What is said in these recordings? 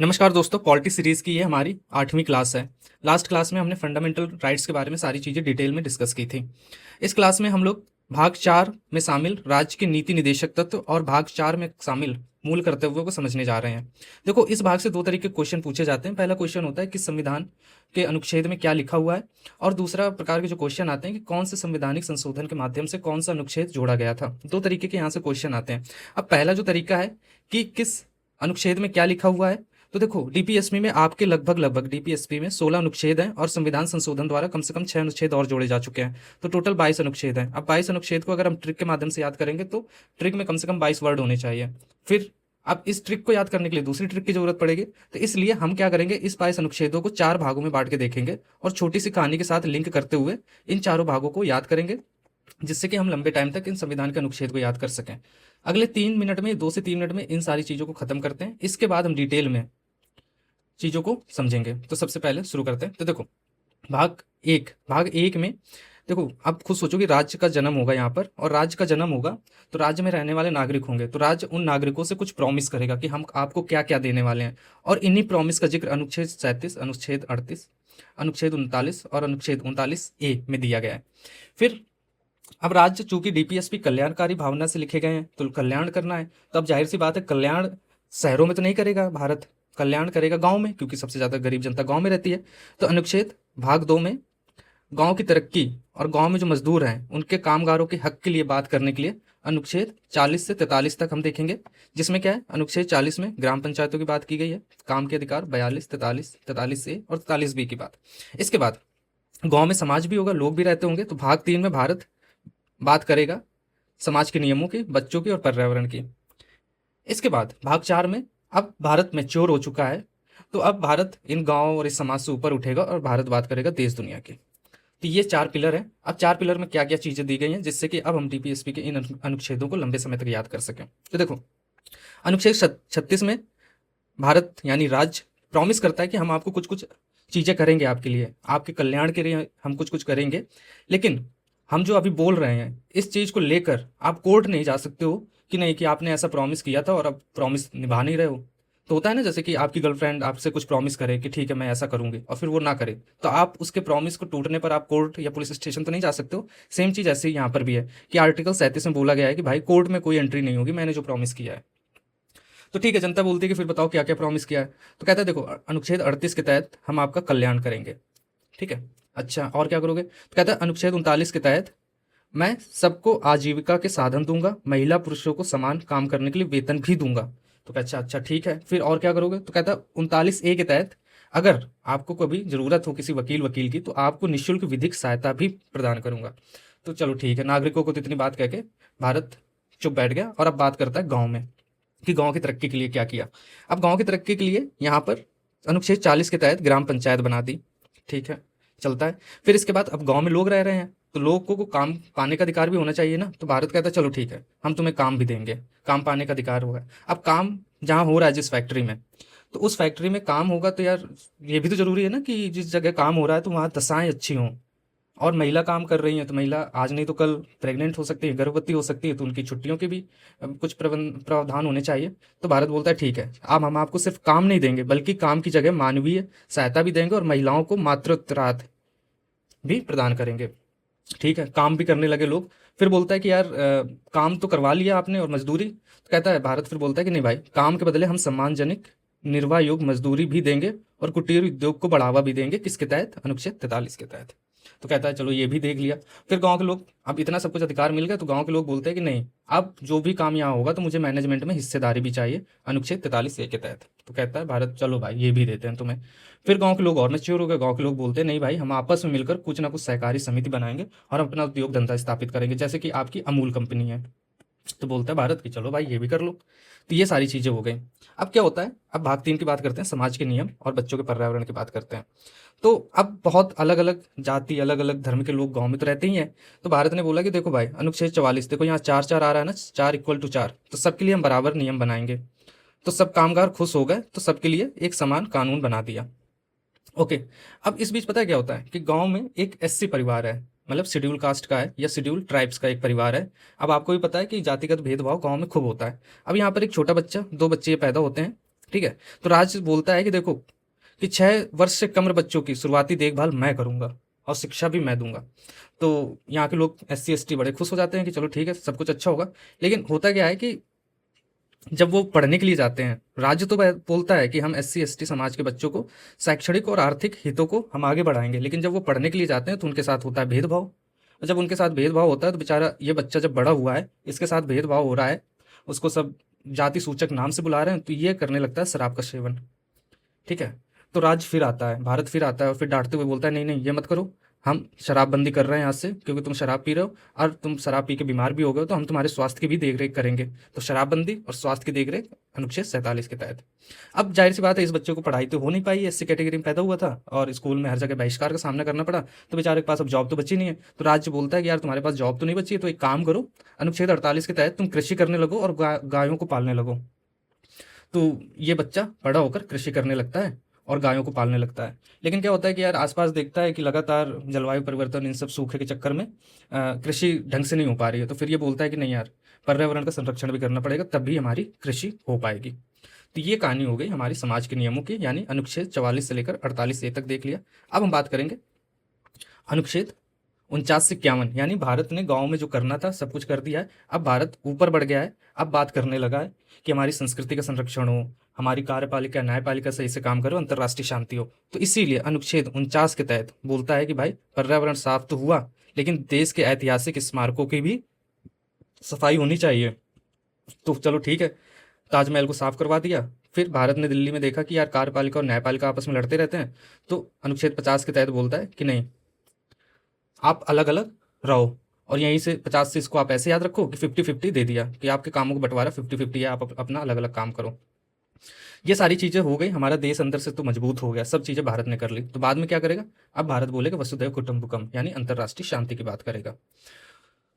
नमस्कार दोस्तों, polity series की ये हमारी 8वीं क्लास है। लास्ट क्लास में हमने फंडामेंटल राइट्स के बारे में सारी चीज़ें डिटेल में डिस्कस की थी। इस क्लास में हम लोग भाग 4 में शामिल राज्य के नीति निदेशक तत्व और भाग 4 में शामिल मूल कर्तव्यों को समझने जा रहे हैं। देखो, इस भाग से दो तरीके के क्वेश्चन पूछे जाते हैं। पहला क्वेश्चन होता है कि संविधान के अनुच्छेद में क्या लिखा हुआ है, और दूसरा प्रकार के जो क्वेश्चन आते हैं कि कौन से संवैधानिक संशोधन के माध्यम से कौन सा अनुच्छेद जोड़ा गया था। दो तरीके के यहाँ से क्वेश्चन आते हैं। अब पहला जो तरीका है कि किस अनुच्छेद में क्या लिखा हुआ है, तो देखो डीपीएसपी में आपके लगभग डीपीएसपी में 16 अनुच्छेद हैं और संविधान संशोधन द्वारा कम से कम 6 अनुच्छेद और जोड़े जा चुके हैं, तो टोटल 22 अनुच्छेद हैं। अब 22 अनुच्छेद को अगर हम ट्रिक के माध्यम से याद करेंगे तो ट्रिक में कम से कम 22 वर्ड होने चाहिए। फिर अब इस ट्रिक को याद करने के लिए दूसरी ट्रिक की जरूरत पड़ेगी, तो इसलिए हम क्या करेंगे, इस 22 अनुच्छेदों को 4 भागों में बांट के देखेंगे और छोटी सी कहानी के साथ लिंक करते हुए इन चारों भागों को याद करेंगे, जिससे कि हम लंबे टाइम तक इन संविधान के अनुच्छेद को याद कर सकें। अगले 3 मिनट में, 2 से 3 मिनट में इन सारी चीज़ों को खत्म करते हैं। इसके बाद हम डिटेल में चीज़ों को समझेंगे। तो सबसे पहले शुरू करते हैं। तो देखो, भाग एक में देखो, आप खुद सोचो कि राज्य का जन्म होगा यहाँ पर, और राज्य का जन्म होगा तो राज्य में रहने वाले नागरिक होंगे, तो राज्य उन नागरिकों से कुछ प्रॉमिस करेगा कि हम आपको क्या क्या देने वाले हैं, और इन्हीं प्रॉमिस का जिक्र अनुच्छेद 37, अनुच्छेद 38, अनुच्छेद 39 और अनुच्छेद 39A में दिया गया है। फिर अब राज्य चूंकि डीपीएसपी कल्याणकारी भावना से लिखे गए हैं, तो कल्याण करना है, तो अब जाहिर सी बात है, कल्याण शहरों में तो नहीं करेगा भारत, कल्याण करेगा गांव में, क्योंकि सबसे ज़्यादा गरीब जनता गांव में रहती है। तो अनुच्छेद भाग 2 में गांव की तरक्की और गांव में जो मजदूर हैं उनके कामगारों के हक के लिए बात करने के लिए अनुच्छेद 40 से 43 तक हम देखेंगे, जिसमें क्या है, अनुच्छेद 40 में ग्राम पंचायतों की बात की गई है, काम के अधिकार 42, 43, 43A और 43B की बात। इसके बाद गांव में समाज भी होगा, लोग भी रहते होंगे, तो भाग 3 में भारत बात करेगा समाज के नियमों की, बच्चों की और पर्यावरण की। इसके बाद भाग 4 में अब भारत मैच्योर हो चुका है, तो अब भारत इन गांव और इस समाज से ऊपर उठेगा और भारत बात करेगा देश दुनिया की। तो ये 4 पिलर हैं। अब 4 पिलर में क्या क्या चीज़ें दी गई हैं, जिससे कि अब हम डीपीएसपी के इन अनुच्छेदों को लंबे समय तक याद कर सकें। तो देखो, अनुच्छेद 36 में भारत यानी राज्य प्रॉमिस करता है कि हम आपको कुछ कुछ चीज़ें करेंगे, आपके लिए, आपके कल्याण के लिए हम कुछ कुछ करेंगे, लेकिन हम जो अभी बोल रहे हैं इस चीज़ को लेकर आप कोर्ट नहीं जा सकते हो कि नहीं, कि आपने ऐसा प्रॉमिस किया था और अब प्रॉमिस निभा नहीं रहे हो। तो होता है ना, जैसे कि आपकी गर्लफ्रेंड आपसे कुछ प्रॉमिस करे कि ठीक है मैं ऐसा करूंगी, और फिर वो ना करे, तो आप उसके प्रॉमिस को टूटने पर आप कोर्ट या पुलिस स्टेशन तो नहीं जा सकते हो। सेम चीज़ ऐसे ही यहाँ पर भी है कि आर्टिकल 37 में बोला गया है कि भाई कोर्ट में कोई एंट्री नहीं होगी, मैंने जो प्रॉमिस किया है। तो ठीक है, जनता बोलती है कि फिर बताओ क्या क्या प्रॉमिस किया है। तो कहता है देखो, अनुच्छेद 38 के तहत हम आपका कल्याण करेंगे, ठीक है, अच्छा और क्या करोगे, तो कहता है अनुच्छेद 39 के तहत मैं सबको आजीविका के साधन दूंगा, महिला पुरुषों को समान काम करने के लिए वेतन भी दूंगा। तो कहता अच्छा ठीक है, फिर और क्या करोगे, तो कहता है 39A के तहत अगर आपको कभी जरूरत हो किसी वकील की, तो आपको निःशुल्क विधिक सहायता भी प्रदान करूंगा। तो चलो ठीक है, नागरिकों को तो इतनी बात कह के भारत चुप बैठ गया, और अब बात करता है गांव में कि गांव की तरक्की के लिए क्या किया। अब गांव की तरक्की के लिए यहाँ पर अनुच्छेद 40 के तहत ग्राम पंचायत बना दी, ठीक है, चलता है। फिर इसके बाद अब गांव में लोग रह रहे हैं, तो लोगों को काम पाने का अधिकार भी होना चाहिए ना, तो भारत कहता है चलो ठीक है, हम तुम्हें काम भी देंगे, काम पाने का अधिकार होगा। अब काम जहाँ हो रहा है जिस फैक्ट्री में, तो उस फैक्ट्री में काम होगा, तो यार ये भी तो जरूरी है ना कि जिस जगह काम हो रहा है तो वहाँ दशाएं अच्छी हों, और महिला काम कर रही हैं तो महिला आज नहीं तो कल प्रेग्नेंट हो सकती है, गर्भवती हो सकती है, तो उनकी छुट्टियों के भी कुछ प्रावधान होने चाहिए। तो भारत बोलता है ठीक है, अब हम आपको सिर्फ काम नहीं देंगे, बल्कि काम की जगह मानवीय सहायता भी देंगे और महिलाओं को मातृत्व भी प्रदान करेंगे। ठीक है, काम भी करने लगे लोग। फिर बोलता है कि यार काम तो करवा लिया आपने और मजदूरी, तो कहता है भारत, फिर बोलता है कि नहीं भाई, काम के बदले हम सम्मानजनक निर्वाह योग्य मजदूरी भी देंगे और कुटीर उद्योग को बढ़ावा भी देंगे। किसके तहत, अनुच्छेद 43 के तहत। तो कहता है चलो ये भी देख लिया। फिर गांव के लोग, अब इतना सब कुछ अधिकार मिल गया, तो गांव के लोग बोलते हैं कि नहीं, अब जो भी काम यहाँ होगा तो मुझे मैनेजमेंट में हिस्सेदारी भी चाहिए, अनुच्छेद 43A के तहत। तो कहता है भारत चलो भाई ये भी देते हैं तुम्हें। फिर गांव के लोग और मैच्योर हो गए, गांव के लोग बोलते हैं नहीं भाई, हम आपस में मिलकर कुछ ना कुछ सहकारी समिति बनाएंगे और अपना उद्योग धंधा स्थापित करेंगे, जैसे कि आपकी अमूल कंपनी है। तो बोलता है भारत कि चलो भाई ये भी कर लो। तो ये सारी चीज़ें हो गई। अब क्या होता है, अब भाग 3 की बात करते हैं, समाज के नियम और बच्चों के पर्यावरण की बात करते हैं। तो अब बहुत अलग अलग जाति, अलग अलग धर्म के लोग गांव में तो रहते ही हैं। तो भारत ने बोला कि देखो भाई, अनुच्छेद 44, देखो यहाँ 4 4 आ रहा है ना, 4 = 4, तो सबके लिए हम बराबर नियम बनाएंगे। तो सब कामगार खुश हो गए, तो सबके लिए एक समान कानून बना दिया। ओके। अब इस बीच पता है क्या होता है कि गांव में एक एससी परिवार है, मतलब शेड्यूल कास्ट का है या शेड्यूल ट्राइब्स का एक परिवार है। अब आपको भी पता है कि जातिगत भेदभाव गांव में खूब होता है। अब यहाँ पर एक छोटा बच्चा, दो बच्चे पैदा होते हैं, ठीक है। तो राज्य बोलता है कि देखो कि 6 वर्ष से कम बच्चों की शुरुआती देखभाल मैं करूंगा और शिक्षा भी मैं दूंगा। तो यहाँ के लोग SC ST बड़े खुश हो जाते हैं कि चलो ठीक है, सब कुछ अच्छा होगा। लेकिन होता क्या है कि जब वो पढ़ने के लिए जाते हैं, राज्य तो बोलता है कि हम SC ST समाज के बच्चों को शैक्षणिक और आर्थिक हितों को हम आगे बढ़ाएंगे, लेकिन जब वो पढ़ने के लिए जाते हैं तो उनके साथ होता है भेदभाव। और जब उनके साथ भेदभाव होता है तो बेचारा ये बच्चा जब बड़ा हुआ है, इसके साथ भेदभाव हो रहा है, उसको सब जाति सूचक नाम से बुला रहे हैं, तो ये करने लगता है शराब का सेवन। ठीक है। तो राज्य फिर आता है, भारत फिर आता है और फिर डांटते हुए बोलता है नहीं नहीं ये मत करो, हम शराबबंदी कर रहे हैं आज से, क्योंकि तुम शराब पी रहे हो और तुम शराब पी के बीमार भी हो गए हो, तो हम तुम्हारे स्वास्थ्य की भी देख रेख करेंगे। तो शराबबंदी और स्वास्थ्य की देख रेख अनुच्छेद 47 के तहत। अब जाहिर सी बात है, इस बच्चे को पढ़ाई तो हो नहीं पाई, SC कैटेगरी में पैदा हुआ था और स्कूल में हर जगह बहिष्कार का सामना करना पड़ा, तो बेचारे के पास अब जॉब तो बची नहीं है। तो राज्य बोलता है कि यार तुम्हारे पास जॉब तो नहीं बची है, तो एक काम करो, अनुच्छेद 48 के तहत तुम कृषि करने लगो और गायों को पालने लगो। तो ये बच्चा बड़ा होकर कृषि करने लगता है और गायों को पालने लगता है। लेकिन क्या होता है कि यार आसपास देखता है कि लगातार जलवायु परिवर्तन, इन सब सूखे के चक्कर में कृषि ढंग से नहीं हो पा रही है, तो फिर ये बोलता है कि नहीं यार, पर्यावरण का संरक्षण भी करना पड़ेगा, तब भी हमारी कृषि हो पाएगी। तो ये कहानी हो गई हमारी समाज के नियमों की, यानी अनुच्छेद 44 से लेकर 48A तक देख लिया। अब हम बात करेंगे अनुच्छेद 49 से 51, यानी भारत ने गाँव में जो करना था सब कुछ कर दिया है, अब भारत ऊपर बढ़ गया है। अब बात करने लगा है कि हमारी संस्कृति का संरक्षण हो, हमारी कार्यपालिका न्यायपालिका सही से काम करो, अंतर्राष्ट्रीय शांति हो। तो इसीलिए अनुच्छेद 49 के तहत बोलता है कि भाई पर्यावरण साफ तो हुआ, लेकिन देश के ऐतिहासिक स्मारकों की भी सफाई होनी चाहिए। तो चलो ठीक है, ताजमहल को साफ करवा दिया। फिर भारत ने दिल्ली में देखा कि यार कार्यपालिका और न्यायपालिका आपस में लड़ते रहते हैं, तो अनुच्छेद 50 के तहत बोलता है कि नहीं, आप अलग अलग रहो। और यहीं से 50 से इसको आप ऐसे याद रखो कि 50-50 दे दिया कि आपके कामों को बंटवारा 50-50 है, आप अपना अलग अलग काम करो। ये सारी चीज़ें हो गई, हमारा देश अंदर से तो मजबूत हो गया, सब चीज़ें भारत ने कर ली। तो बाद में क्या करेगा, अब भारत बोलेगा वसुधैव कुटुंबकम, यानी अंतर्राष्ट्रीय शांति की बात करेगा।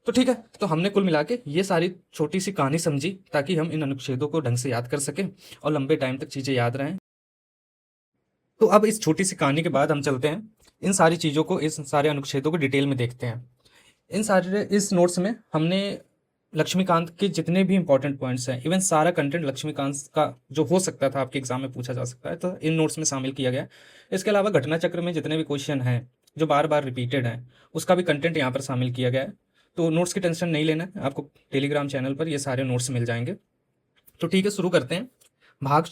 तो ठीक है, तो हमने कुल मिला के ये सारी छोटी सी कहानी समझी ताकि हम इन अनुच्छेदों को ढंग से याद कर सकें और लंबे टाइम तक चीज़ें याद रहें। तो अब इस छोटी सी कहानी के बाद हम चलते हैं इन सारी चीज़ों को, इस सारे अनुच्छेदों को डिटेल में देखते हैं। इन सारे इस नोट्स में हमने लक्ष्मीकांत के जितने भी इंपॉर्टेंट पॉइंट्स हैं, इवन सारा कंटेंट लक्ष्मीकांत का जो हो सकता था आपके एग्जाम में पूछा जा सकता है, तो इन नोट्स में शामिल किया गया। इसके अलावा घटना चक्र में जितने भी क्वेश्चन हैं जो बार बार रिपीटेड हैं, उसका भी कंटेंट यहाँ पर शामिल किया गया है। तो नोट्स की टेंशन नहीं लेना है, आपको टेलीग्राम चैनल पर ये सारे नोट्स मिल जाएंगे। तो ठीक है, शुरू करते हैं। भाग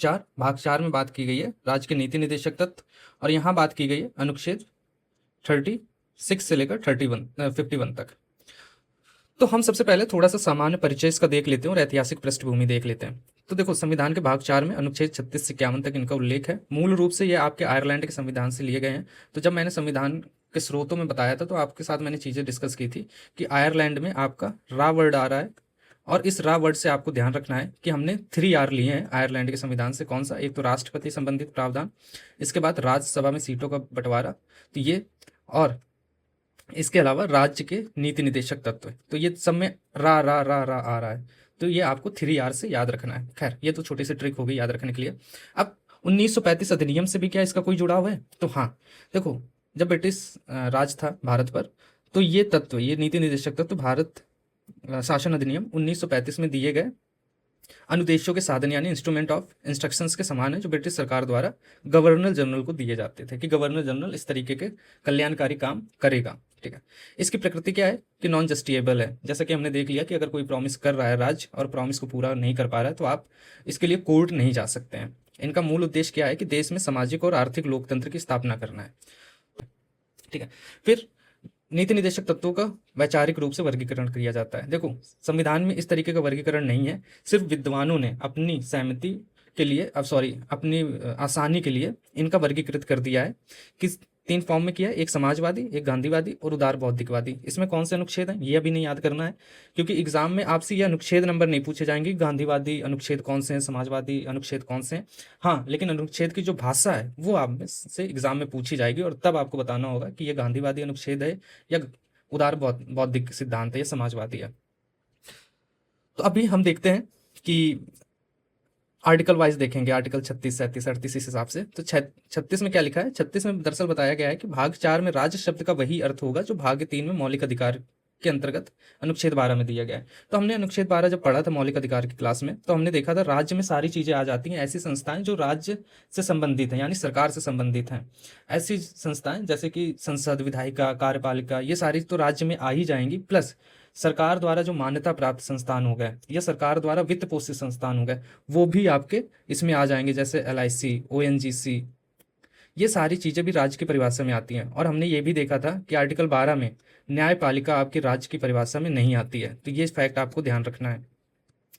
4 में बात की गई है राज्य के नीति निदेशक तत्व, और यहाँ बात की गई है अनुच्छेद 36 से लेकर 51 तक। तो हम सबसे पहले थोड़ा सा सामान्य परिचय इसका देख लेते हैं और ऐतिहासिक पृष्ठभूमि देख लेते हैं। तो देखो, संविधान के भाग 4 में अनुच्छेद 36 से 51 तक इनका उल्लेख है। मूल रूप से ये आपके आयरलैंड के संविधान से लिए गए हैं। तो जब मैंने संविधान के स्रोतों में बताया था तो आपके साथ मैंने चीज़ें डिस्कस की थी कि आयरलैंड में आपका रा वर्ड आ रहा है, और इस रा वर्ड से आपको ध्यान रखना है कि हमने 3R लिए हैं आयरलैंड के संविधान से। कौन सा? एक तो राष्ट्रपति संबंधित प्रावधान, इसके बाद राज्यसभा में सीटों का बंटवारा, तो ये, और इसके अलावा राज्य के नीति निदेशक तत्व। तो ये सब में रा रा रा रा आ रहा है, तो ये आपको 3R से याद रखना है। खैर, ये तो छोटी सी ट्रिक हो गई याद रखने के लिए। अब 1935 अधिनियम से भी क्या इसका कोई जुड़ाव है? तो हाँ, देखो, जब ब्रिटिश राज था भारत पर, तो ये तत्व, ये नीति निदेशक तत्व भारत शासन अधिनियम 1935 में दिए गए अनुदेशों के साधन यानी इंस्ट्रूमेंट ऑफ इंस्ट्रक्शंस के समान है, जो ब्रिटिश सरकार द्वारा गवर्नर जनरल को दिए जाते थे कि गवर्नर जनरल इस तरीके के कल्याणकारी काम करेगा। ठीक है। इसकी प्रकृति क्या है कि नॉन जस्टिएबल है। जैसा कि हमने देख लिया कि अगर कोई प्रॉमिस कर रहा है राज्य और प्रॉमिस को पूरा नहीं कर पा रहा है, तो आप इसके लिए कोर्ट नहीं जा सकते हैं। इनका मूल उद्देश्य क्या है कि देश में सामाजिक और आर्थिक लोकतंत्र की स्थापना करना है। ठीक है। फिर नीति निदेशक तत्वों का वैचारिक रूप से वर्गीकरण किया जाता है। देखो, संविधान में इस तरीके का वर्गीकरण नहीं है, सिर्फ विद्वानों ने अपनी सहमति के लिए, अब सॉरी, अपनी आसानी के लिए इनका वर्गीकृत कर दिया है। किस 3 फॉर्म में किया है, एक समाजवादी, एक गांधीवादी और उदार बौद्धिकवादी। इसमें कौन से अनुच्छेद हैं ये अभी नहीं याद करना है, क्योंकि एग्जाम में आपसे ये अनुच्छेद नंबर नहीं पूछे जाएंगे, गांधीवादी अनुच्छेद कौन से हैं, समाजवादी अनुच्छेद कौन से हैं। हाँ, लेकिन अनुच्छेद की जो भाषा है वो आप में से एग्जाम में पूछी जाएगी, और तब आपको बताना होगा कि ये गांधीवादी अनुच्छेद है या उदार बौद्धिक सिद्धांत है या समाजवादी है। तो अभी हम देखते हैं कि आर्टिकल वाइज देखेंगे, आर्टिकल 36, 37, 38 इस हिसाब से। तो 36 में क्या लिखा है? 36 में दरअसल बताया गया है कि भाग 4 में राज्य शब्द का वही अर्थ होगा जो भाग 3 में मौलिक अधिकार के अंतर्गत अनुच्छेद 12 में दिया गया है। तो हमने अनुच्छेद 12 जब पढ़ा था मौलिक अधिकार की क्लास में, तो हमने देखा था राज्य में सारी चीज़ें आ जाती हैं, ऐसी संस्थाएं जो राज्य से संबंधित हैं, यानी सरकार से संबंधित हैं। ऐसी संस्थाएं जैसे कि संसद, विधायिका, कार्यपालिका, ये सारी तो राज्य में आ ही जाएंगी। प्लस सरकार द्वारा जो मान्यता प्राप्त संस्थान हो गए या सरकार द्वारा वित्त पोषित संस्थान हो गए, वो भी आपके इसमें आ जाएंगे, जैसे LIC, ONGC, ये सारी चीज़ें भी राज्य की परिभाषा में आती हैं। और हमने ये भी देखा था कि आर्टिकल 12 में न्यायपालिका आपके राज्य की परिभाषा में नहीं आती है, तो ये फैक्ट आपको ध्यान रखना है,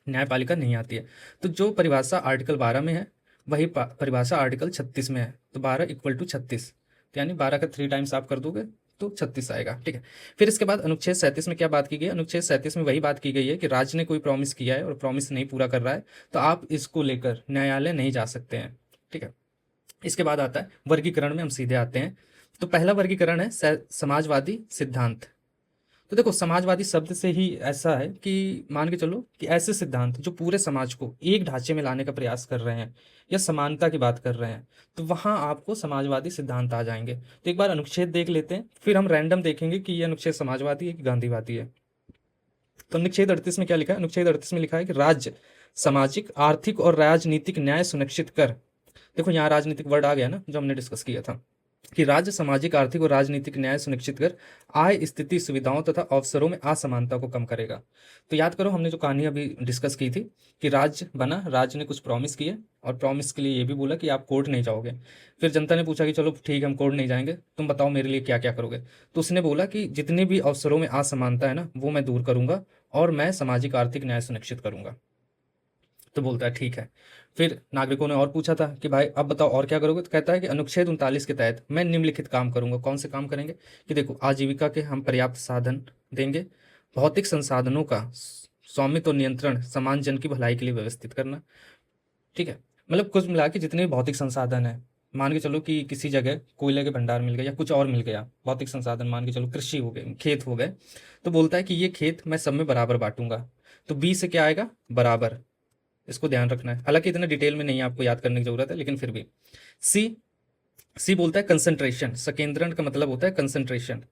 न्यायपालिका नहीं आती है। तो जो परिभाषा आर्टिकल 12 में है वही परिभाषा आर्टिकल 36 में है, तो 12 = 36, तो यानी 12 का 3 टाइम्स आप कर दोगे तो 36 आएगा, ठीक है। फिर इसके बाद अनुच्छेद 37 में क्या बात की गई? अनुच्छेद 37 में वही बात की गई है कि राज्य ने कोई प्रॉमिस किया है और प्रॉमिस नहीं पूरा कर रहा है, तो आप इसको लेकर न्यायालय नहीं जा सकते हैं, ठीक है। इसके बाद आता है वर्गीकरण में हम सीधे आते हैं। तो पहला वर्गीकरण है समाजवादी सिद्धांत। तो देखो, समाजवादी शब्द से ही ऐसा है कि मान के चलो कि ऐसे सिद्धांत जो पूरे समाज को एक ढांचे में लाने का प्रयास कर रहे हैं या समानता की बात कर रहे हैं, तो वहां आपको समाजवादी सिद्धांत आ जाएंगे। तो एक बार अनुच्छेद देख लेते हैं, फिर हम रैंडम देखेंगे कि ये अनुच्छेद समाजवादी है कि गांधीवादी है। तो अनुच्छेद 38 में क्या लिखा है? अनुच्छेद 38 में लिखा है कि राज्य सामाजिक, आर्थिक और राजनीतिक न्याय सुनिश्चित कर। देखो, यहाँ राजनीतिक वर्ड आ गया ना, जो हमने डिस्कस किया था कि राज्य सामाजिक, आर्थिक और राजनीतिक न्याय सुनिश्चित कर आय, स्थिति, सुविधाओं तथा अवसरों में असमानता को कम करेगा। तो याद करो, हमने जो कहानी अभी डिस्कस की थी कि राज्य बना, राज्य ने कुछ प्रॉमिस किए और प्रॉमिस के लिए ये भी बोला कि आप कोर्ट नहीं जाओगे। फिर जनता ने पूछा कि चलो ठीक है, हम कोर्ट नहीं जाएंगे, तुम बताओ मेरे लिए क्या क्या करोगे। तो उसने बोला कि जितने भी अवसरों में असमानता है ना, वो मैं दूर करूंगा और मैं सामाजिक आर्थिक न्याय सुनिश्चित करूंगा। तो बोलता है ठीक है। फिर नागरिकों ने और पूछा था कि भाई अब बताओ और क्या करोगे? तो कहता है कि अनुच्छेद 39 के तहत मैं निम्नलिखित काम करूंगा। कौन से काम करेंगे? कि देखो, आजीविका के हम पर्याप्त साधन देंगे, भौतिक संसाधनों का स्वामित्व और नियंत्रण समान जन की भलाई के लिए व्यवस्थित करना, ठीक है। मतलब कुछ मिला के जितने भी भौतिक संसाधन है, मान के चलो कि किसी जगह कोयले के भंडार मिल गए या कुछ और मिल गया, भौतिक संसाधन मान के चलो कृषि हो गए, खेत हो गए, तो बोलता है कि ये खेत मैं सब में बराबर बांटूंगा। तो बी से क्या आएगा? बराबर। इसको ध्यान रखना है, हालांकि इतना डिटेल में नहीं आपको याद करने की जरूरत है, लेकिन फिर भी। सी सी बोलता है कंसंट्रेशन। सकेंद्रण का मतलब होता है कंसंट्रेशन,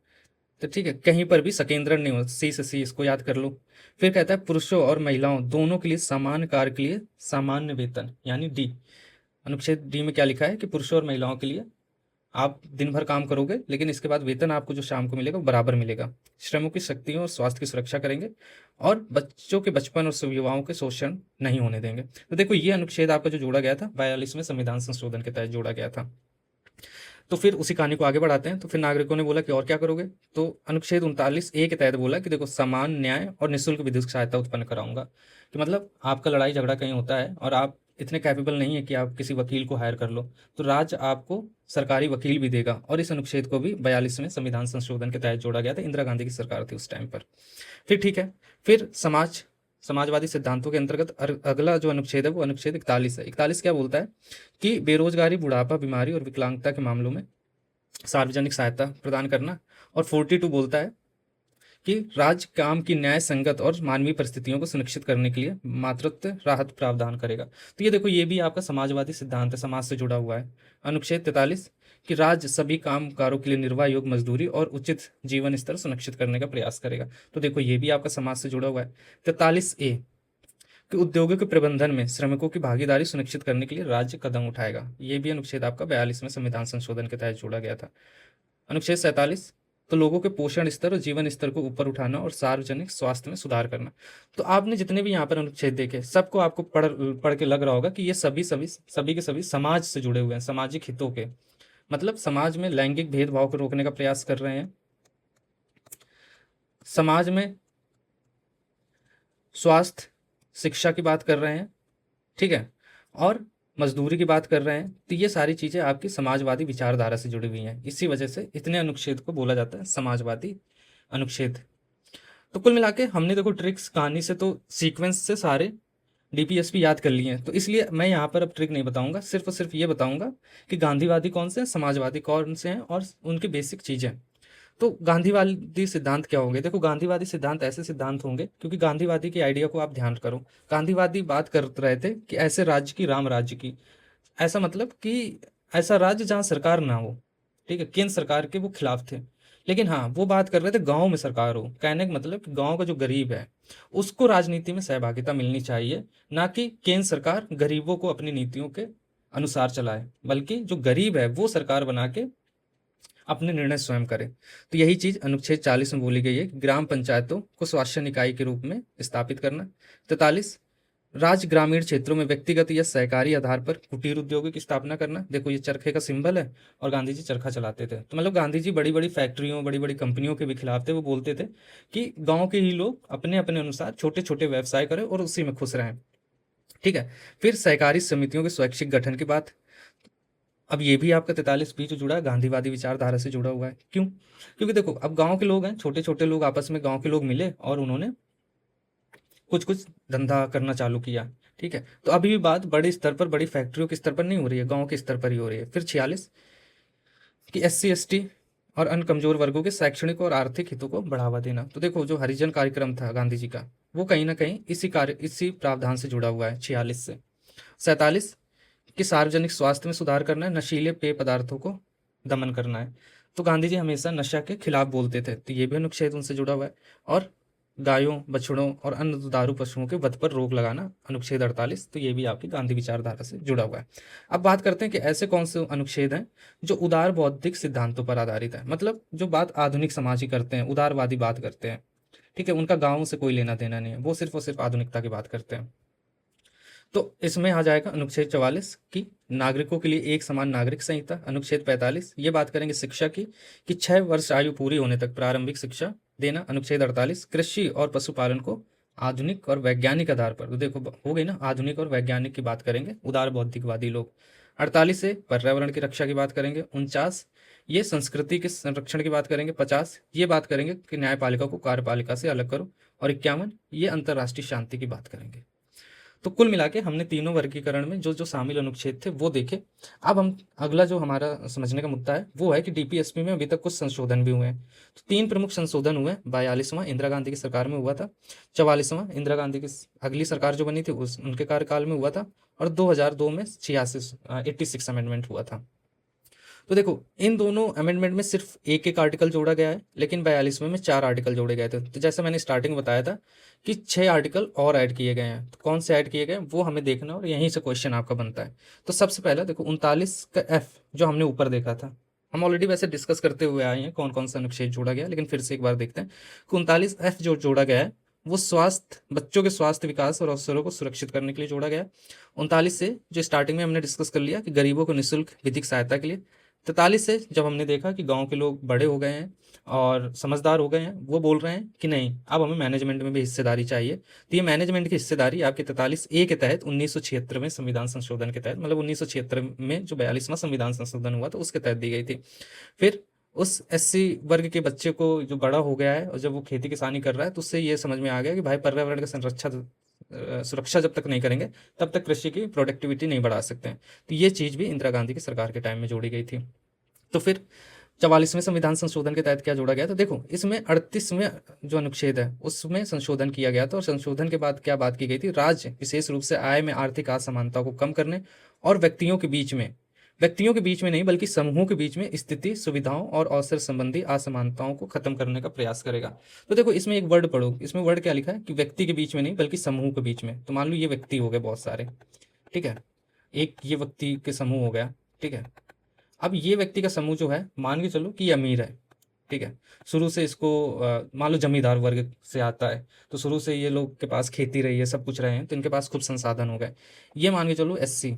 तो ठीक है, कहीं पर भी सकेंद्रण नहीं हो। सी से सी, इसको याद कर लो। फिर कहता है पुरुषों और महिलाओं दोनों के लिए समान कार्य के लिए सामान्य वेतन, यानी डी। अनुच्छेद डी में क्या लिखा है कि पुरुषों और महिलाओं के लिए आप दिन भर काम करोगे, लेकिन इसके बाद वेतन आपको जो शाम को मिलेगा वो बराबर मिलेगा। श्रमों की शक्तियों और स्वास्थ्य की सुरक्षा करेंगे और बच्चों के बचपन और युवाओं के शोषण नहीं होने देंगे। तो देखो, ये अनुच्छेद आपका जो जोड़ा गया था 42वें संविधान संशोधन के तहत जोड़ा गया था। तो फिर उसी कहानी को आगे बढ़ाते हैं। तो फिर नागरिकों ने बोला कि और क्या करोगे? तो अनुच्छेद 39A के तहत बोला कि देखो, समान न्याय और निःशुल्क विधिक सहायता उत्पन्न कराऊंगा। कि मतलब आपका लड़ाई झगड़ा कहीं होता है और आप इतने कैपेबल नहीं है कि आप किसी वकील को हायर कर लो, तो राज्य आपको सरकारी वकील भी देगा। और इस अनुच्छेद को भी 42वें संविधान संशोधन के तहत जोड़ा गया था। इंदिरा गांधी की सरकार थी उस टाइम पर। फिर ठीक है, फिर समाजवादी सिद्धांतों के अंतर्गत अगला जो अनुच्छेद है वो अनुच्छेद 41 है। 41 क्या बोलता है? कि बेरोजगारी, बुढ़ापा, बीमारी और विकलांगता के मामलों में सार्वजनिक सहायता प्रदान करना। और 42 बोलता है कि राज्य काम की न्याय संगत और मानवीय परिस्थितियों को सुनिश्चित करने के लिए मातृत्व राहत प्रावधान करेगा। तो ये देखो, ये भी आपका समाजवादी सिद्धांत है, समाज से जुड़ा हुआ है। अनुच्छेद 43 कि राज्य सभी कामगारों के लिए निर्वाह योग्य मजदूरी और उचित जीवन स्तर सुनिश्चित करने का प्रयास करेगा। तो देखो, ये भी आपका समाज से जुड़ा हुआ है। 43A कि उद्योगों के प्रबंधन में श्रमिकों की भागीदारी सुनिश्चित करने के लिए राज्य कदम उठाएगा। ये भी अनुच्छेद आपका 42वें संविधान संशोधन के तहत जोड़ा गया था। अनुच्छेद 47 तो लोगों के पोषण स्तर और जीवन स्तर को ऊपर उठाना और सार्वजनिक स्वास्थ्य में सुधार करना। तो आपने जितने भी यहाँ पर अनुच्छेद देखे, सबको आपको पढ़ के लग रहा होगा कि ये सभी के सभी समाज से जुड़े हुए हैं, सामाजिक हितों के। मतलब समाज में लैंगिक भेदभाव को रोकने का प्रयास कर रहे हैं, समाज में स्वास्थ्य शिक्षा की बात कर रहे हैं, ठीक है, और मजदूरी की बात कर रहे हैं। तो ये सारी चीज़ें आपकी समाजवादी विचारधारा से जुड़ी हुई हैं। इसी वजह से इतने अनुच्छेद को बोला जाता है समाजवादी अनुच्छेद। तो कुल मिला के हमने देखो, ट्रिक्स कहानी से तो सीक्वेंस से सारे DPSP याद कर लिए हैं, तो इसलिए मैं यहाँ पर अब ट्रिक नहीं बताऊंगा, सिर्फ और सिर्फ ये बताऊंगा कि गांधीवादी कौन से हैं, समाजवादी कौन से हैं और उनकी बेसिक चीज़ें। तो गांधीवादी सिद्धांत क्या होंगे? देखो, गांधीवादी सिद्धांत ऐसे सिद्धांत होंगे, क्योंकि गांधीवादी की आइडिया को आप ध्यान करो। गांधीवादी बात कर रहे थे कि ऐसे राज्य की, राम राज्य की, ऐसा मतलब कि ऐसा राज्य जहाँ सरकार ना हो, ठीक है, केंद्र सरकार के वो खिलाफ थे, लेकिन हाँ, वो बात कर रहे थे गाँव में सरकार हो, कहने का मतलब कि गाँव का जो गरीब है उसको राजनीति में सहभागिता मिलनी चाहिए, ना कि केंद्र सरकार गरीबों को अपनी नीतियों के अनुसार चलाए, बल्कि जो गरीब है वो सरकार बना के अपने निर्णय स्वयं करे। तो यही चीज अनुच्छेद 40 में बोली गई है कि ग्राम पंचायतों को स्वास्थ्य निकाय के रूप में स्थापित करना। 43, राज्य ग्रामीण क्षेत्रों में व्यक्तिगत या सहकारी आधार पर कुटीर उद्योगों की स्थापना करना। देखो ये चरखे का सिंबल है और गांधी जी चरखा चलाते थे, तो मतलब गांधी जी बड़ी बड़ी फैक्ट्रियों बड़ी बड़ी कंपनियों के भी खिलाफ थे। वो बोलते थे कि गांव के ही लोग अपने अपने अनुसार छोटे छोटे व्यवसाय करें और उसी में खुश रहें। ठीक है। फिर सहकारी समितियों के स्वैच्छिक गठन की बात। अब ये भी आपका 43 जो जुड़ा है गांधीवादी विचारधारा से जुड़ा हुआ है। क्यों? क्योंकि देखो अब गांव के लोग हैं, छोटे छोटे लोग आपस में गांव के लोग मिले और उन्होंने कुछ कुछ धंधा करना चालू किया। ठीक है। तो अभी भी बात बड़े स्तर पर बड़ी फैक्ट्रियों के स्तर पर नहीं हो रही है, गांव के स्तर पर ही हो रही है। फिर 46 कि SC ST और अन्य कमजोर वर्गों के शैक्षणिक और आर्थिक हितों को बढ़ावा देना। तो देखो जो हरिजन कार्यक्रम था गांधी जी का, वो कहीं ना कहीं इसी प्रावधान से जुड़ा हुआ है 46 से। 47 कि सार्वजनिक स्वास्थ्य में सुधार करना है, नशीले पेय पदार्थों को दमन करना है। तो गांधी जी हमेशा नशा के खिलाफ बोलते थे, तो ये भी अनुच्छेद उनसे जुड़ा हुआ है। और गायों बछड़ों और अन्य दुधारू पशुओं के वध पर रोक लगाना, अनुच्छेद 48, तो ये भी आपकी गांधी विचारधारा से जुड़ा हुआ है। अब बात करते हैं कि ऐसे कौन से अनुच्छेद हैं जो उदार बौद्धिक सिद्धांतों पर आधारित है, मतलब जो बात आधुनिक समाज की करते हैं, उदारवादी बात करते हैं। ठीक है। उनका गाँव से कोई लेना देना नहीं है, वो सिर्फ और सिर्फ आधुनिकता की बात करते हैं। तो इसमें आ जाएगा अनुच्छेद 44 की नागरिकों के लिए एक समान नागरिक संहिता। अनुच्छेद 45 ये बात करेंगे शिक्षा की कि 6 वर्ष आयु पूरी होने तक प्रारंभिक शिक्षा देना। अनुच्छेद 48 कृषि और पशुपालन को आधुनिक और वैज्ञानिक आधार पर, तो देखो हो गई ना, आधुनिक और वैज्ञानिक की बात करेंगे उदार बौद्धिकवादी लोग। 48 से पर्यावरण की रक्षा की बात करेंगे। 49 ये संस्कृति के संरक्षण की बात करेंगे। 50 ये बात करेंगे कि न्यायपालिका को कार्यपालिका से अलग करो। और 51 ये अंतर्राष्ट्रीय शांति की बात करेंगे। तो कुल मिला के हमने तीनों वर्गीकरण में जो जो शामिल अनुच्छेद थे वो देखे। अब हम अगला जो हमारा समझने का मुद्दा है वो है कि DPSP में अभी तक कुछ संशोधन भी हुए हैं। तो 3 प्रमुख संशोधन हुए। 42वां इंदिरा गांधी की सरकार में हुआ था। 44वां इंदिरा गांधी की अगली सरकार जो बनी थी उनके कार्यकाल में हुआ था। और 2002 में 86 अमेंडमेंट हुआ था। तो देखो इन दोनों अमेंडमेंट में सिर्फ एक एक आर्टिकल जोड़ा गया है, लेकिन 42वें में 4 आर्टिकल जोड़े गए थे। तो जैसे मैंने स्टार्टिंग में बताया था कि 6 आर्टिकल और ऐड किए गए हैं। तो कौन से ऐड किए गए वो हमें देखना और यहीं से क्वेश्चन आपका बनता है। तो सबसे पहला देखो 39 का F जो हमने ऊपर देखा था, हम ऑलरेडी वैसे डिस्कस करते हुए आए हैं कौन कौन सा अनुच्छेद जोड़ा गया, लेकिन फिर से एक बार देखते हैं कि 39F जो जोड़ा गया है वो स्वास्थ्य, बच्चों के स्वास्थ्य विकास और अवसरों को सुरक्षित करने के लिए जोड़ा गया। 39 से जो स्टार्टिंग में हमने डिस्कस कर लिया कि गरीबों को निःशुल्क विधिक सहायता के लिए। 43 से जब हमने देखा कि गांव के लोग बड़े हो गए हैं और समझदार हो गए हैं, वो बोल रहे हैं कि नहीं अब हमें मैनेजमेंट में भी हिस्सेदारी चाहिए। तो ये मैनेजमेंट की हिस्सेदारी आपके 43A के तहत 1976 में संविधान संशोधन के तहत, मतलब 1976 में जो 42वां संविधान संशोधन हुआ था उसके तहत दी गई थी। फिर उस SC वर्ग के बच्चे को जो बड़ा हो गया है और जब वो खेती किसानी कर रहा है तो उससे ये समझ में आ गया कि भाई पर्यावरण का सुरक्षा जब तक नहीं करेंगे तब तक कृषि की प्रोडक्टिविटी नहीं बढ़ा सकते हैं। तो ये चीज़ भी इंदिरा गांधी की सरकार के टाइम में जोड़ी गई थी। तो फिर 44वें संविधान संशोधन के तहत क्या जोड़ा गया? तो देखो इसमें 38वें जो अनुच्छेद है उसमें संशोधन किया गया था। और संशोधन के बाद क्या बात की गई थी? राज्य विशेष रूप से आय में आर्थिक असमानता को कम करने और व्यक्तियों के बीच में नहीं बल्कि समूहों के बीच में स्थिति, सुविधाओं और अवसर संबंधी असमानताओं को खत्म करने का प्रयास करेगा। तो देखो इसमें एक वर्ड पढ़ो, इसमें वर्ड क्या लिखा है कि व्यक्ति के बीच में नहीं बल्कि समूह के बीच में। तो मान लो ये व्यक्ति हो गए बहुत सारे, ठीक है, एक ये व्यक्ति के समूह हो गया, ठीक है। अब ये व्यक्ति का समूह जो है मान के चलो कि ये अमीर है, ठीक है, शुरू से इसको मान लो जमींदार वर्ग से आता है, तो शुरू से ये लोग के पास खेती रही है, सब कुछ रहे हैं, तो इनके पास खूब संसाधन हो गए। ये मान के चलो SC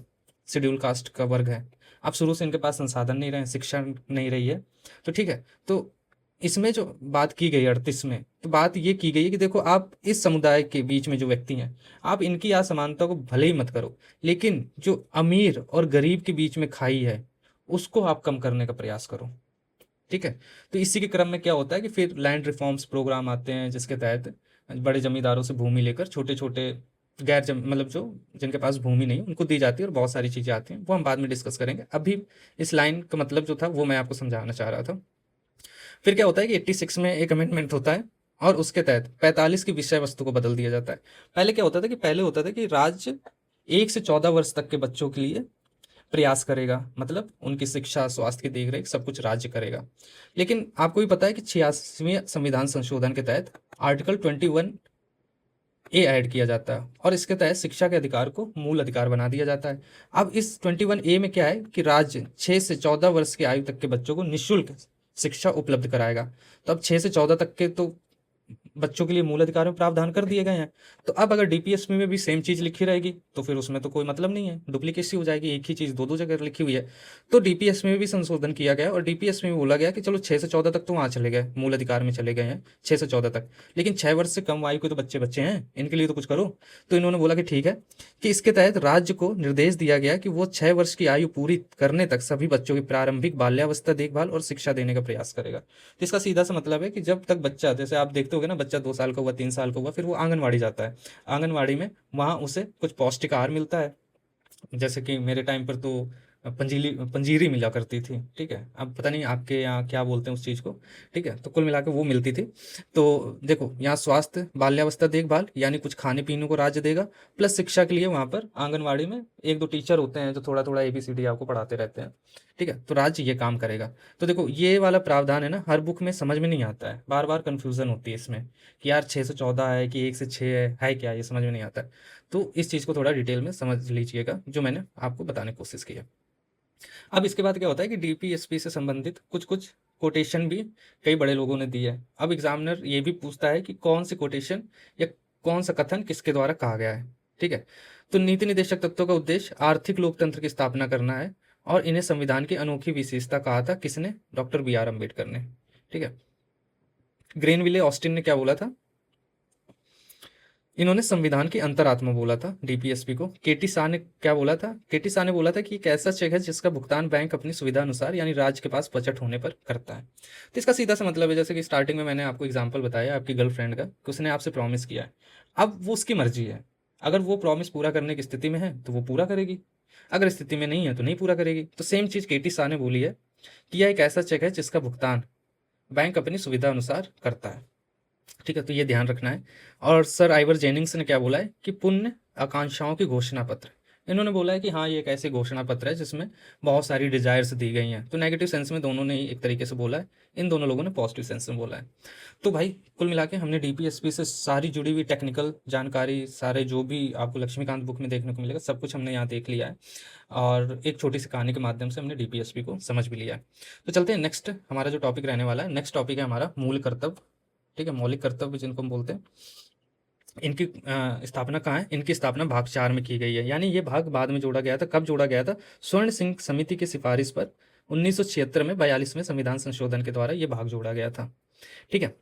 शेड्यूल कास्ट का वर्ग है, अब शुरू से इनके पास संसाधन नहीं रहे, शिक्षा नहीं रही है, तो ठीक है। तो इसमें जो बात की गई 38 में, तो बात ये की गई है कि देखो आप इस समुदाय के बीच में जो व्यक्ति हैं आप इनकी असमानता को भले ही मत करो, लेकिन जो अमीर और गरीब के बीच में खाई है उसको आप कम करने का प्रयास करो, ठीक है। तो इसी के क्रम में क्या होता है कि फिर लैंड रिफॉर्म्स प्रोग्राम आते हैं जिसके तहत बड़े जमींदारों से भूमि लेकर छोटे छोटे मतलब जो जिनके पास भूमि नहीं उनको दी जाती है, और बहुत सारी चीज़ें आती हैं, वो हम बाद में डिस्कस करेंगे। अभी इस लाइन का मतलब जो था वो मैं आपको समझाना चाह रहा था। फिर क्या होता है कि 86 में एक अमेंडमेंट होता है और उसके तहत 45 की विषय वस्तु को बदल दिया जाता है। पहले क्या होता था कि राज्य 1 से 14 वर्ष तक के बच्चों के लिए प्रयास करेगा, मतलब उनकी शिक्षा, स्वास्थ्य की देखरेख सब कुछ राज्य करेगा। लेकिन आपको भी पता है कि 86वें संविधान संशोधन के तहत आर्टिकल 21A ऐड किया जाता है और इसके तहत शिक्षा के अधिकार को मूल अधिकार बना दिया जाता है। अब इस 21A में क्या है कि राज्य 6 से 14 वर्ष की आयु तक के बच्चों को निःशुल्क शिक्षा उपलब्ध कराएगा। तो अब 6 से 14 तक के तो बच्चों के लिए मूल अधिकार में प्रावधान कर दिए गए हैं। तो अब अगर डीपीएसपी में भी सेम चीज़ लिखी रहेगी तो फिर उसमें तो कोई मतलब नहीं है, डुप्लीकेसी हो जाएगी, एक ही चीज़ दो दो जगह लिखी हुई है। तो डीपीएसपी में भी संशोधन किया गया और डीपीएसपी में बोला गया कि चलो 6 से 14 तक तो वहाँ चले गए, मूल अधिकार में चले गए हैं 6 से 14 तक, लेकिन 6 वर्ष से कम आयु के तो बच्चे बच्चे हैं, इनके लिए तो कुछ करो। तो इन्होंने बोला कि ठीक है, कि इसके तहत राज्य को निर्देश दिया गया कि वो 6 वर्ष की आयु पूरी करने तक सभी बच्चों की प्रारंभिक बाल्यावस्था देखभाल और शिक्षा देने का प्रयास करेगा। तो इसका सीधा सा मतलब है कि जब तक बच्चा, जैसे आप देखते होगे ना, बच्चा 2 साल का हुआ, 3 साल का हुआ, फिर वो आंगनवाड़ी जाता है। आंगनवाड़ी में वहाँ उसे कुछ पौष्टिक आहार मिलता है, जैसे कि मेरे टाइम पर तो पंजीरी मिला करती थी, ठीक है। अब पता नहीं आपके यहाँ क्या बोलते हैं उस चीज़ को, ठीक है। तो कुल मिला के वो मिलती थी। तो देखो, यहाँ स्वास्थ्य, बाल्यावस्था देखभाल, यानी कुछ खाने पीने को राज्य देगा, प्लस शिक्षा के लिए वहाँ पर आंगनवाड़ी में 1-2 टीचर होते हैं जो थोड़ा थोड़ा ABCD आपको पढ़ाते रहते हैं, ठीक है। तो राज्य ये काम करेगा। तो देखो, ये वाला प्रावधान है ना, हर बुक में समझ में नहीं आता है, बार बार कन्फ्यूजन होती है इसमें कि यार 6 से 14 है कि 1 से 6 है क्या, ये समझ में नहीं आता है। तो इस चीज़ को थोड़ा डिटेल में समझ लीजिएगा, जो मैंने आपको बताने की कोशिश की है। अब इसके बाद क्या होता है कि डीपीएसपी से संबंधित कुछ कुछ कोटेशन भी कई बड़े लोगों ने दी है। अब एग्जामिनर ये भी पूछता है कि कौन सी कोटेशन या कौन सा कथन किसके द्वारा कहा गया है, ठीक है। तो नीति निदेशक तत्वों का उद्देश्य आर्थिक लोकतंत्र की स्थापना करना है और इन्हें संविधान की अनोखी विशेषता कहा था किसने? डॉक्टर BR अम्बेडकर ने, ठीक है। ग्रेनविले ऑस्टिन ने क्या बोला था? इन्होंने संविधान की अंतरात्मा बोला था डीपीएसपी को। केटी शाह ने क्या बोला था? केटी शाह ने बोला था कि एक ऐसा चेक है जिसका भुगतान बैंक अपनी सुविधा अनुसार, यानी राज्य के पास बजट होने पर करता है। तो इसका सीधा सा मतलब है, जैसे कि स्टार्टिंग में मैंने आपको एग्जांपल बताया आपकी गर्लफ्रेंड का, कि उसने आपसे प्रॉमिस किया है। अब वो उसकी मर्जी है, अगर वो प्रॉमिस पूरा करने की स्थिति में है तो वो पूरा करेगी, अगर स्थिति में नहीं है तो नहीं पूरा करेगी। तो सेम चीज़ केटी शाह ने बोली है कि यह एक ऐसा चेक है जिसका भुगतान बैंक अपनी सुविधा अनुसार करता है, ठीक है। तो ये ध्यान रखना है। और सर आइवर जेनिंग्स ने क्या बोला है कि पुण्य आकांक्षाओं की घोषणा पत्र, इन्होंने बोला है कि हाँ, ये एक ऐसे घोषणा पत्र है जिसमें बहुत सारी डिजायर्स दी गई हैं। तो नेगेटिव सेंस में दोनों ने ही एक तरीके से बोला है, इन दोनों लोगों ने पॉजिटिव सेंस में बोला है। तो भाई कुल मिला के हमने डीपीएसपी से सारी जुड़ी हुई टेक्निकल जानकारी, सारे जो भी आपको लक्ष्मीकांत बुक में देखने को मिलेगा, सब कुछ हमने यहाँ देख लिया है और एक छोटी सी कहानी के माध्यम से हमने डीपीएसपी को समझ भी लिया है। तो चलते हैं नेक्स्ट, हमारा जो टॉपिक रहने वाला है, नेक्स्ट टॉपिक है हमारा मूल कर्तव्य, ठीक है। मौलिक कर्तव्य जिनको हम बोलते हैं, इनकी स्थापना कहाँ है? इनकी स्थापना भाग 4 में की गई है, यानी ये भाग बाद में जोड़ा गया था। कब जोड़ा गया था? स्वर्ण सिंह समिति की सिफारिश पर 1976 में 42वें संविधान संशोधन के द्वारा ये भाग जोड़ा गया था, ठीक है।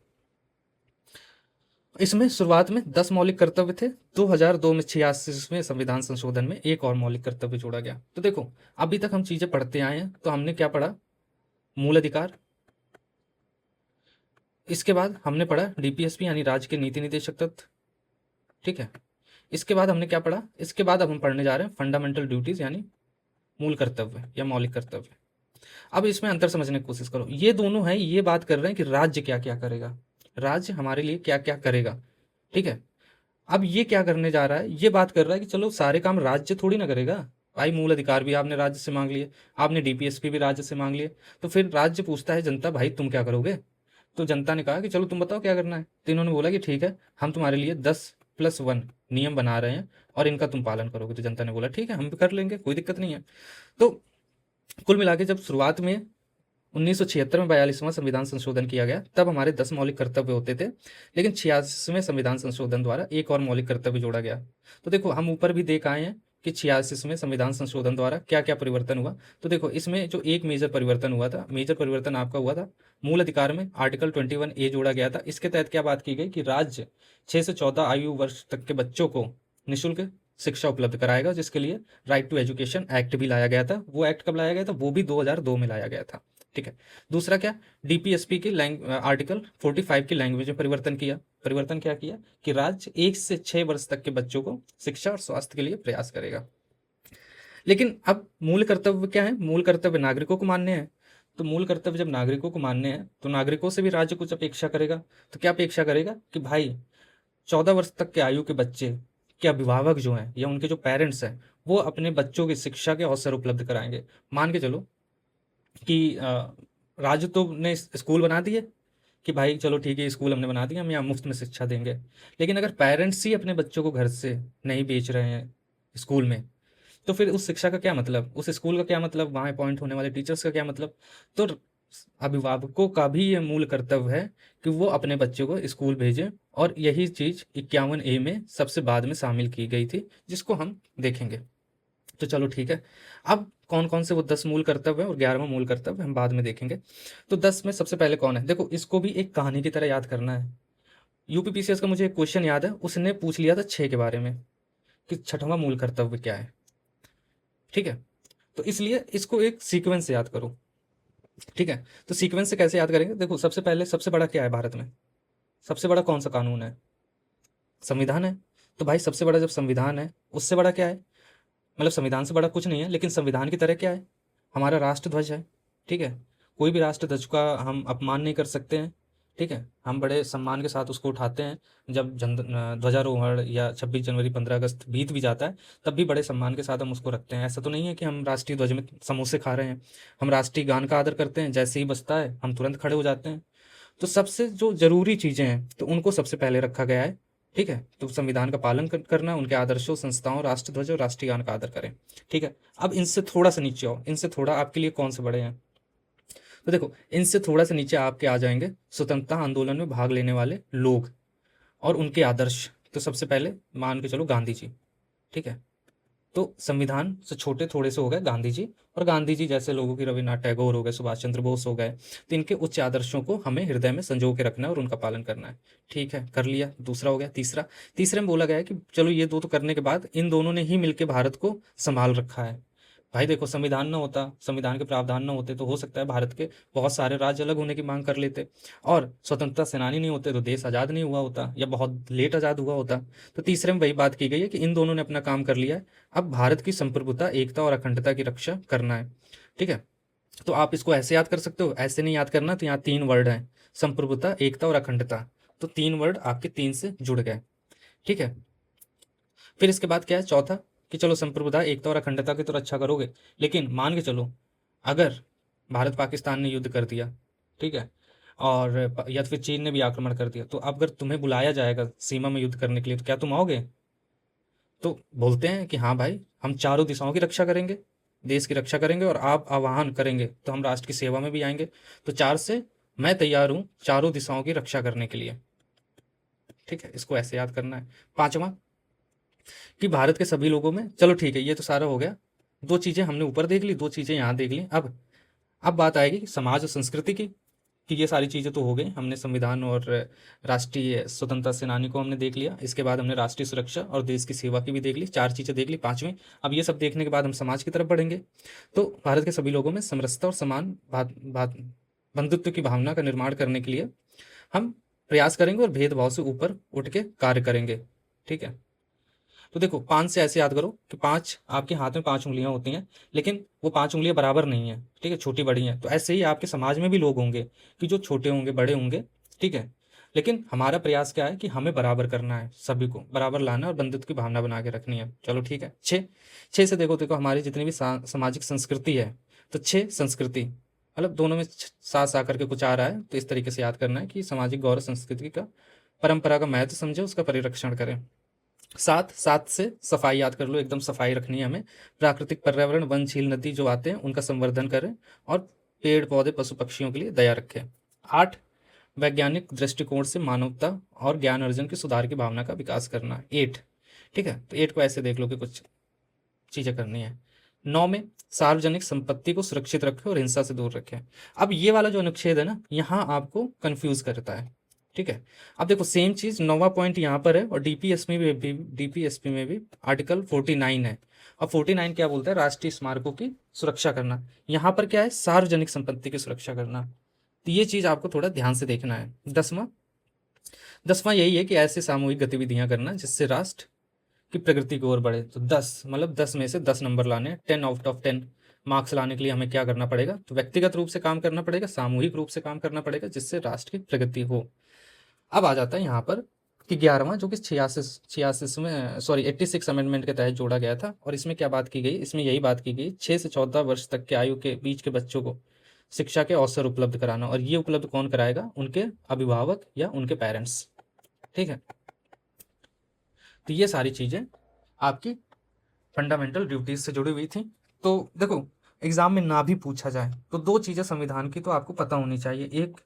इसमें शुरुआत में 10 मौलिक कर्तव्य थे। 2002 में 86वें संविधान संशोधन में एक और मौलिक कर्तव्य जोड़ा गया। तो देखो, अभी तक हम चीजें पढ़ते आए हैं, तो हमने क्या पढ़ा? मूल अधिकार, इसके बाद हमने पढ़ा डीपीएसपी यानी राज्य के नीति निदेशक तत्व, ठीक है। इसके बाद हमने क्या पढ़ा? इसके बाद अब हम पढ़ने जा रहे हैं फंडामेंटल ड्यूटीज यानी मूल कर्तव्य या मौलिक कर्तव्य। अब इसमें अंतर समझने की कोशिश करो, ये दोनों है, ये बात कर रहे हैं कि राज्य क्या क्या करेगा, राज्य हमारे लिए क्या क्या करेगा, ठीक है। अब ये क्या करने जा रहा है? ये बात कर रहा है कि चलो सारे काम राज्य थोड़ी ना करेगा भाई, मूल अधिकार भी आपने राज्य से मांग लिए, आपने डीपीएसपी भी राज्य से मांग लिए, तो फिर राज्य पूछता है जनता, भाई तुम क्या करोगे? तो जनता ने कहा कि चलो तुम बताओ क्या करना है। तो इन्होंने बोला कि ठीक है, हम तुम्हारे लिए 10+1 नियम बना रहे हैं और इनका तुम पालन करोगे। तो जनता ने बोला ठीक है, हम भी कर लेंगे, कोई दिक्कत नहीं है। तो कुल मिला के जब शुरुआत में 1976 में 42वां संविधान संशोधन किया गया, तब हमारे 10 मौलिक कर्तव्य होते थे, लेकिन 86वें संविधान संशोधन द्वारा एक और मौलिक कर्तव्य जोड़ा गया। तो देखो, हम ऊपर भी देख आए हैं कि 86वें संविधान संशोधन द्वारा क्या क्या परिवर्तन हुआ। तो देखो, इसमें जो एक मेजर परिवर्तन हुआ था, मेजर परिवर्तन आपका हुआ था मूल अधिकार में आर्टिकल 21A जोड़ा गया था। इसके तहत क्या बात की गई कि राज्य 6 से 14 आयु वर्ष तक के बच्चों को निःशुल्क शिक्षा उपलब्ध कराएगा, जिसके लिए राइट टू एजुकेशन एक्ट भी लाया गया था। वो एक्ट कब लाया गया था? वो भी 2002 में लाया गया था, ठीक है। दूसरा क्या? डीपीएसपी की आर्टिकल 45 की लैंग्वेज में परिवर्तन किया। परिवर्तन क्या किया कि राज्य 1 से 6 वर्ष तक के बच्चों को शिक्षा और स्वास्थ्य के लिए प्रयास करेगा। लेकिन अब मूल कर्तव्य क्या है? मूल कर्तव्य नागरिकों को मानने हैं। तो मूल कर्तव्य जब नागरिकों को मानने हैं, तो नागरिकों से भी राज्य कुछ अपेक्षा करेगा। तो क्या अपेक्षा करेगा कि भाई 14 वर्ष तक के आयु के बच्चे के अभिभावक जो हैं या उनके जो पेरेंट्स हैं, वो अपने बच्चों की शिक्षा के अवसर उपलब्ध कराएंगे। मान के चलो कि राज्य तो ने स्कूल बना दिए कि भाई चलो ठीक है, स्कूल हमने बना दिया, हम यहाँ मुफ्त में शिक्षा देंगे। लेकिन अगर पेरेंट्स ही अपने बच्चों को घर से नहीं बेच रहे हैं स्कूल में, तो फिर उस शिक्षा का क्या मतलब, उस स्कूल का क्या मतलब, वहाँ अपॉइंट होने वाले टीचर्स का क्या मतलब। तो अभिभावकों का भी ये मूल कर्तव्य है कि वो अपने बच्चों को स्कूल भेजें, और यही चीज़ 51A में सबसे बाद में शामिल की गई थी, जिसको हम देखेंगे। तो चलो ठीक है, अब कौन कौन से वो 10 मूल कर्तव्य है और 11वां मूल कर्तव्य हम बाद में देखेंगे। तो 10 में सबसे पहले कौन है, देखो इसको भी एक कहानी की तरह याद करना है। यूपीपीसीएस का मुझे एक क्वेश्चन याद है, उसने पूछ लिया था 6 के बारे में कि छठवां मूल कर्तव्य क्या है। ठीक है, तो इसलिए इसको एक सीक्वेंस से याद करो। ठीक है, तो सीक्वेंस से कैसे याद करेंगे, देखो सबसे पहले सबसे बड़ा क्या है भारत में, सबसे बड़ा कौन सा कानून है, संविधान है। तो भाई सबसे बड़ा जब संविधान है, उससे बड़ा क्या है, मतलब संविधान से बड़ा कुछ नहीं है, लेकिन संविधान की तरह क्या है, हमारा राष्ट्रध्वज है। ठीक है, कोई भी राष्ट्रध्वज का हम अपमान नहीं कर सकते हैं। ठीक है, हम बड़े सम्मान के साथ उसको उठाते हैं। जब ध्वजारोहण या 26 जनवरी 15 अगस्त बीत भी जाता है, तब भी बड़े सम्मान के साथ हम उसको रखते हैं। ऐसा तो नहीं है कि हम राष्ट्रीय ध्वज में समोसे खा रहे हैं। हम राष्ट्रीय गान का आदर करते हैं, जैसे ही बजता है हम तुरंत खड़े हो जाते हैं। तो सबसे जो जरूरी चीजें हैं, तो उनको सबसे पहले रखा गया है। ठीक है, तो संविधान का पालन करना, उनके आदर्शों, संस्थाओं, राष्ट्रध्वज और राष्ट्रीय गान का आदर करें। ठीक है, अब इनसे थोड़ा सा नीचे आओ, इनसे थोड़ा आपके लिए कौन से बड़े हैं, तो देखो इनसे थोड़ा सा नीचे आपके आ जाएंगे स्वतंत्रता आंदोलन में भाग लेने वाले लोग और उनके आदर्श। तो सबसे पहले मान के चलो गांधी जी। ठीक है, तो संविधान से छोटे थोड़े से हो गए गांधी जी, और गांधी जी जैसे लोगों की रविन्द्रनाथ टैगोर हो गए, सुभाष चंद्र बोस हो गए। तो इनके उच्च आदर्शों को हमें हृदय में संजो के रखना है और उनका पालन करना है। ठीक है, कर लिया, दूसरा हो गया। तीसरा, तीसरे में बोला गया है कि चलो ये दो तो करने के बाद इन दोनों ने ही मिलकर भारत को संभाल रखा है। भाई देखो, संविधान ना होता, संविधान के प्रावधान ना होते, तो हो सकता है भारत के बहुत सारे राज्य अलग होने की मांग कर लेते, और स्वतंत्रता सेनानी नहीं होते तो देश आज़ाद नहीं हुआ होता, या बहुत लेट आज़ाद हुआ होता। तो तीसरे में वही बात की गई है कि इन दोनों ने अपना काम कर लिया है, अब भारत की संप्रभुता, एकता और अखंडता की रक्षा करना है। ठीक है, तो आप इसको ऐसे याद कर सकते हो, ऐसे नहीं याद करना। तो यहाँ 3 वर्ड हैं, संप्रभुता, एकता और अखंडता। तो 3 वर्ड आपके 3 से जुड़ गए। ठीक है, फिर इसके बाद क्या है, चौथा, कि चलो संप्रभुता, एकता और अखंडता की तो रक्षा करोगे, लेकिन मान के चलो अगर भारत पाकिस्तान ने युद्ध कर दिया, ठीक है, और या फिर चीन ने भी आक्रमण कर दिया, तो अब अगर तुम्हें बुलाया जाएगा सीमा में युद्ध करने के लिए, तो क्या तुम आओगे। तो बोलते हैं कि हाँ भाई, हम चारों दिशाओं की रक्षा करेंगे, देश की रक्षा करेंगे, और आप आह्वान करेंगे तो हम राष्ट्र की सेवा में भी आएंगे। तो 4 से मैं तैयार हूँ चारों दिशाओं की रक्षा करने के लिए। ठीक है, इसको ऐसे याद करना है। पांचवा, कि भारत के सभी लोगों में, चलो ठीक है, ये तो सारा हो गया। 2 चीजें हमने ऊपर देख ली, 2 चीजें यहाँ देख ली। अब बात आएगी समाज और संस्कृति की, कि ये सारी चीज़ें तो हो गई, हमने संविधान और राष्ट्रीय स्वतंत्रता सेनानी को हमने देख लिया, इसके बाद हमने राष्ट्रीय सुरक्षा और देश की सेवा की भी देख ली, 4 चीज़ें देख ली। पांचवी, अब ये सब देखने के बाद हम समाज की तरफ बढ़ेंगे। तो भारत के सभी लोगों में समरसता और समान बंधुत्व की भावना का निर्माण करने के लिए हम प्रयास करेंगे और भेदभाव से ऊपर उठ के कार्य करेंगे। ठीक है, तो देखो 5 से ऐसे याद करो कि 5 आपके हाथ में 5 उंगलियां होती हैं, लेकिन वो 5 उंगलियां बराबर नहीं है। ठीक है, छोटी बड़ी हैं। तो ऐसे ही आपके समाज में भी लोग होंगे कि जो छोटे होंगे, बड़े होंगे। ठीक है, लेकिन हमारा प्रयास क्या है कि हमें बराबर करना है, सभी को बराबर लाना और बंधुत्व की भावना बना के रखनी है। चलो ठीक है, 6 से देखो, हमारी जितनी भी सामाजिक संस्कृति है, तो 6 संस्कृति, मतलब दोनों में साथ साथ करके कुछ आ रहा है, तो इस तरीके से याद करना है कि सामाजिक गौरव संस्कृति का, परंपरा का महत्व समझे, उसका परिरक्षण करें। 7 से सफाई याद कर लो, एकदम सफाई रखनी है हमें। प्राकृतिक पर्यावरण, वन, झील, नदी जो आते हैं उनका संवर्धन करें, और पेड़ पौधे, पशु पक्षियों के लिए दया रखें। 8, वैज्ञानिक दृष्टिकोण से मानवता और ज्ञान अर्जन की सुधार की भावना का विकास करना है। 8, ठीक है, तो 8 को ऐसे देख लो कि कुछ चीजें करनी है। 9 में सार्वजनिक संपत्ति को सुरक्षित रखें और हिंसा से दूर रखें। अब ये वाला जो अनुच्छेद है ना, यहाँ आपको कंफ्यूज करता है। ठीक है, अब देखो सेम चीज 9वां पॉइंट यहाँ पर है, और डीपीएसपी में भी आर्टिकल 49 है। अब 49 क्या बोलता है, राष्ट्रीय स्मारकों की सुरक्षा करना। यहाँ पर क्या है, सार्वजनिक संपत्ति की सुरक्षा करना। तो ये चीज आपको थोड़ा ध्यान से देखना है। 10वां यही है कि ऐसे सामूहिक गतिविधियां करना जिससे राष्ट्र की प्रगति की ओर बढ़े। तो 10 मतलब 10 में से 10 नंबर लाने, 10 आउट ऑफ 10 मार्क्स लाने के लिए हमें क्या करना पड़ेगा, तो व्यक्तिगत रूप से काम करना पड़ेगा, सामूहिक रूप से काम करना पड़ेगा, जिससे राष्ट्र की प्रगति हो। अब आ जाता है यहाँ पर कि 11वां जो कि 86 अमेंडमेंट के तहत जोड़ा गया था। और इसमें क्या बात की गई, इसमें यही बात की गई 6 से 14 वर्ष तक के आयु के बीच के बच्चों को शिक्षा के अवसर उपलब्ध कराना। और ये उपलब्ध कौन कराएगा, उनके अभिभावक या उनके पेरेंट्स। ठीक है, तो ये सारी चीज़ें आपकी फंडामेंटल ड्यूटीज से जुड़ी हुई थी। तो देखो, एग्जाम में ना भी पूछा जाए तो दो चीज़ें संविधान की तो आपको पता होनी चाहिए। एक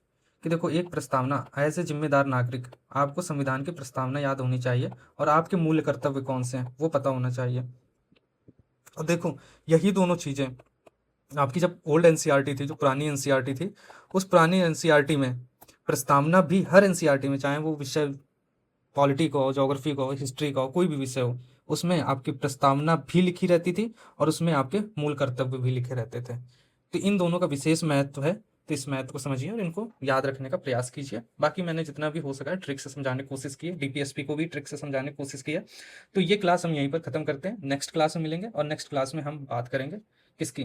कि देखो, एक प्रस्तावना, एज ए जिम्मेदार नागरिक आपको संविधान की प्रस्तावना याद होनी चाहिए, और आपके मूल्य कर्तव्य कौन से हैं वो पता होना चाहिए। और देखो, यही दोनों चीज़ें आपकी जब ओल्ड एनसीईआरटी थी, जो पुरानी एनसीईआरटी थी, उस पुरानी एनसीईआरटी में प्रस्तावना भी हर एनसीईआरटी में, चाहे वो विषय पॉलिटी का हो, ज्योग्राफी का हो, हिस्ट्री का हो, कोई भी विषय हो, उसमें आपकी प्रस्तावना भी लिखी रहती थी और उसमें आपके मूल कर्तव्य भी लिखे रहते थे। तो इन दोनों का विशेष महत्व है, तो इस महत्व को समझिए और इनको याद रखने का प्रयास कीजिए। बाकी मैंने जितना भी हो सका है ट्रिक से समझाने की कोशिश की है, डीपीएसपी को भी ट्रिक से समझाने की कोशिश की है। तो ये क्लास हम यहीं पर खत्म करते हैं, नेक्स्ट क्लास में मिलेंगे। और नेक्स्ट क्लास में हम बात करेंगे किसकी,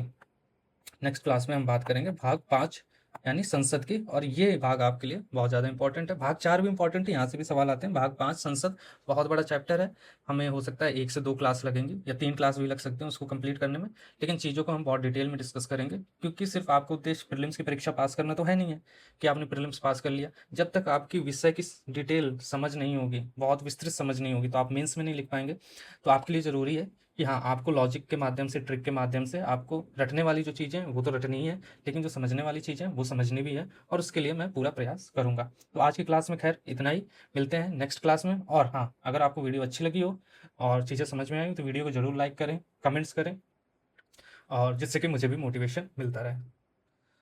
नेक्स्ट क्लास में हम बात करेंगे भाग 5 यानी संसद की। और ये भाग आपके लिए बहुत ज़्यादा इंपॉर्टेंट है। भाग 4 भी इंपॉर्टेंट है, यहाँ से भी सवाल आते हैं। भाग 5 संसद बहुत बड़ा चैप्टर है, हमें हो सकता है 1 से 2 क्लास लगेंगी या 3 क्लास भी लग सकते हैं उसको कंप्लीट करने में। लेकिन चीज़ों को हम बहुत डिटेल में डिस्कस करेंगे, क्योंकि सिर्फ आपको उद्देश्य प्रीलिम्स की परीक्षा पास करना तो है नहीं है कि आपने प्रीलिम्स पास कर लिया। जब तक आपकी विषय की डिटेल समझ नहीं होगी, बहुत विस्तृत समझ नहीं होगी, तो आप मेंस में नहीं लिख पाएंगे। तो आपके लिए ज़रूरी है कि हाँ, आपको लॉजिक के माध्यम से, ट्रिक के माध्यम से आपको रटने वाली जो चीज़ें हैं वो तो रटनी ही है, लेकिन जो समझने वाली चीज़ें हैं वो समझनी भी है, और उसके लिए मैं पूरा प्रयास करूँगा। तो आज की क्लास में खैर इतना ही, मिलते हैं नेक्स्ट क्लास में। और हाँ, अगर आपको वीडियो अच्छी लगी हो और चीज़ें समझ में आई तो वीडियो को ज़रूर लाइक करें, कमेंट्स करें, और जिससे कि मुझे भी मोटिवेशन मिलता रहे।